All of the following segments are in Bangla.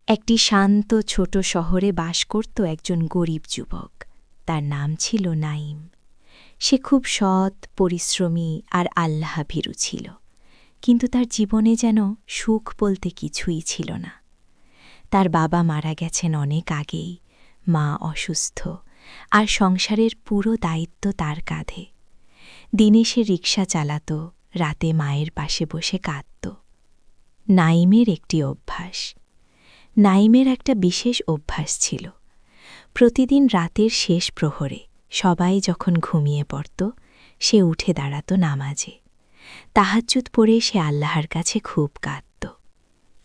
একটি শান্ত ছোট শহরে বাস করত একজন গরিব যুবক। তার নাম ছিল নাঈম। সে খুব সৎ, পরিশ্রমী আর আল্লাহভীরু ছিল, কিন্তু তার জীবনে যেন সুখ বলতে কিছুই ছিল না। তার বাবা মারা গেছেন অনেক আগেই, মা অসুস্থ, আর সংসারের পুরো দায়িত্ব তার কাঁধে। দিনে সে রিকশা চালাত, রাতে মায়ের পাশে বসে কাঁদত। নাঈমের একটি অভ্যাস। নাঈমের একটা বিশেষ অভ্যাস ছিল। প্রতিদিন রাতের শেষ প্রহরে সবাই যখন ঘুমিয়ে পড়ত, সে উঠে দাঁড়াত নামাজে। তাহাজ্জুদ পড়ে সে আল্লাহর কাছে খুব কাঁদত।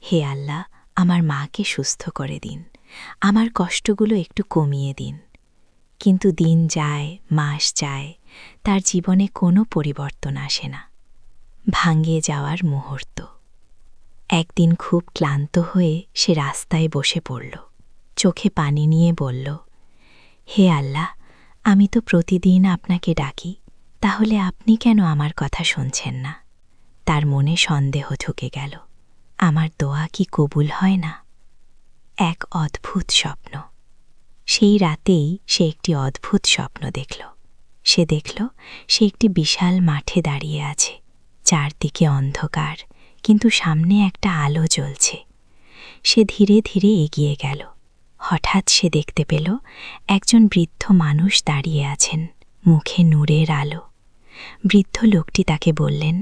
হে আল্লাহ, আমার মাকে সুস্থ করে দিন, আমার কষ্টগুলো একটু কমিয়ে দিন। কিন্তু দিন যায়, মাস যায়, তার জীবনে কোনো পরিবর্তন আসে না। ভাঙিয়ে যাওয়ার মুহূর্ত। একদিন খুব ক্লান্ত হয়ে সে রাস্তায় বসে পড়ল, চোখে পানি নিয়ে বলল, হে আল্লাহ, আমি তো প্রতিদিন আপনাকে ডাকি, তাহলে আপনি কেন আমার কথা শুনছেন না? তার মনে সন্দেহ ঢুকে গেল, আমার দোয়া কি কবুল হয় না? এক অদ্ভুত স্বপ্ন। সেই রাতেই সে একটি অদ্ভুত স্বপ্ন দেখল। সে দেখল সে একটি বিশাল মাঠে দাঁড়িয়ে আছে, চারদিকে অন্ধকার, কিন্তু সামনে একটা আলো জ্বলছে। সে ধীরে ধীরে এগিয়ে গেল। হঠাৎ সে দেখতে পেল একজন বৃদ্ধ মানুষ দাঁড়িয়ে আছেন, মুখে নূরের আলো। বৃদ্ধ লোকটি তাকে বললেন,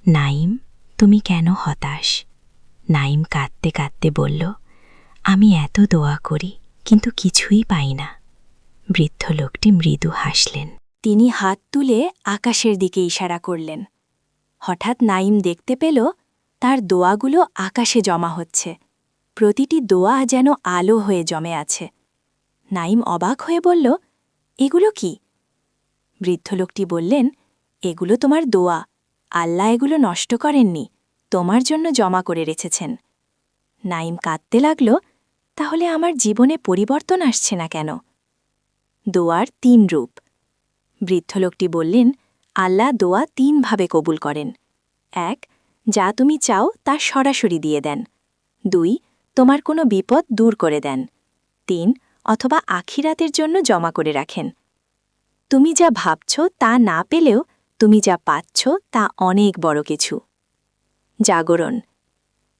নাঈম, তুমি কেন হতাশ? নাঈম কাঁদতে কাঁদতে বলল, আমি এত দোয়া করি, কিন্তু কিছুই পাই না। বৃদ্ধ লোকটি মৃদু হাসলেন। তিনি হাত তুলে আকাশের দিকে ইশারা করলেন। হঠাৎ নাঈম দেখতে পেল তার দোয়াগুলো আকাশে জমা হচ্ছে। প্রতিটি দোয়া যেন আলো হয়ে জমে আছে। নাঈম অবাক হয়ে বলল, এগুলো কি? বৃদ্ধ লোকটি বললেন, এগুলো তোমার দোয়া। আল্লাহ এগুলো নষ্ট করেননি, তোমার জন্য জমা করে রেখেছেন। নাঈম কাঁদতে লাগল, তাহলে আমার জীবনে পরিবর্তন আসছে না কেন? দোয়ার ৩ রূপ। বৃদ্ধ লোকটি বললেন, আল্লাহ দোয়া ৩ ভাবে কবুল করেন। ১. যা তুমি চাও তা সরাসরি দিয়ে দেন। ২. তোমার কোনো বিপদ দূর করে দেন। ৩. অথবা আখিরাতের জন্য জমা করে রাখেন। তুমি যা ভাবছ তা না পেলেও তুমি যা পাচ্ছ তা অনেক বড় কিছু। জাগরণ।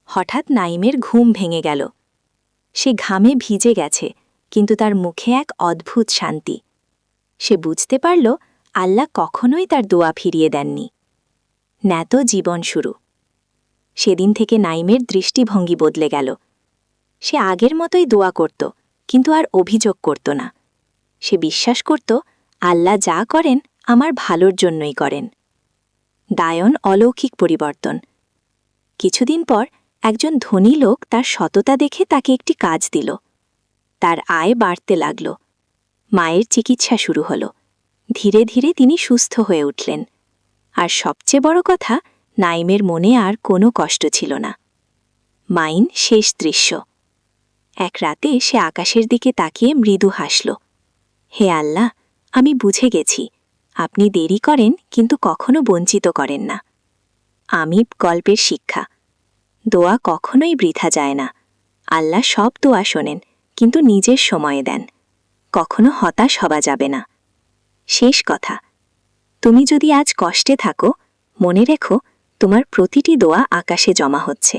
হঠাৎ নাঈমের ঘুম ভেঙে গেল। সে ঘামে ভিজে গেছে, কিন্তু তার মুখে এক অদ্ভুত শান্তি। সে বুঝতে পারল আল্লাহ কখনোই তার দোয়া ফিরিয়ে দেননি। ন্যাত জীবন শুরু। সেদিন থেকে নাঈমের দৃষ্টিভঙ্গি বদলে গেল। সে আগের মতোই দোয়া করত, কিন্তু আর অভিযোগ করত না। সে বিশ্বাস করত আল্লাহ যা করেন আমার ভালোর জন্যই করেন। দায়ন অলৌকিক পরিবর্তন। কিছুদিন পর একজন ধনী লোক তার সততা দেখে তাকে একটি কাজ দিল। তার আয় বাড়তে লাগল। মায়ের চিকিৎসা শুরু হল। ধীরে ধীরে তিনি সুস্থ হয়ে উঠলেন। আর সবচেয়ে বড় কথা, নাঈমের মনে আর কোনো কষ্ট ছিল না। মাইন শেষ দৃশ্য। এক রাতে সে আকাশের দিকে তাকিয়ে মৃদু হাসল। হে আল্লাহ, আমি বুঝে গেছি, আপনি দেরি করেন কিন্তু কখনো বঞ্চিত করেন না। আমি গল্পের শিক্ষা। দোয়া কখনোই বৃথা যায় না। আল্লাহ সব দোয়া শোনেন, কিন্তু নিজের সময়ে দেন। কখনো হতাশ হওয়া যাবে না। শেষ কথা, তুমি যদি আজ কষ্টে থাকো, মনে রেখো তোমার প্রতিটি দোয়া আকাশে জমা হচ্ছে,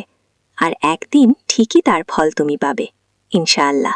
আর একদিন ঠিকই তার ফল তুমি পাবে, ইনশাআল্লাহ।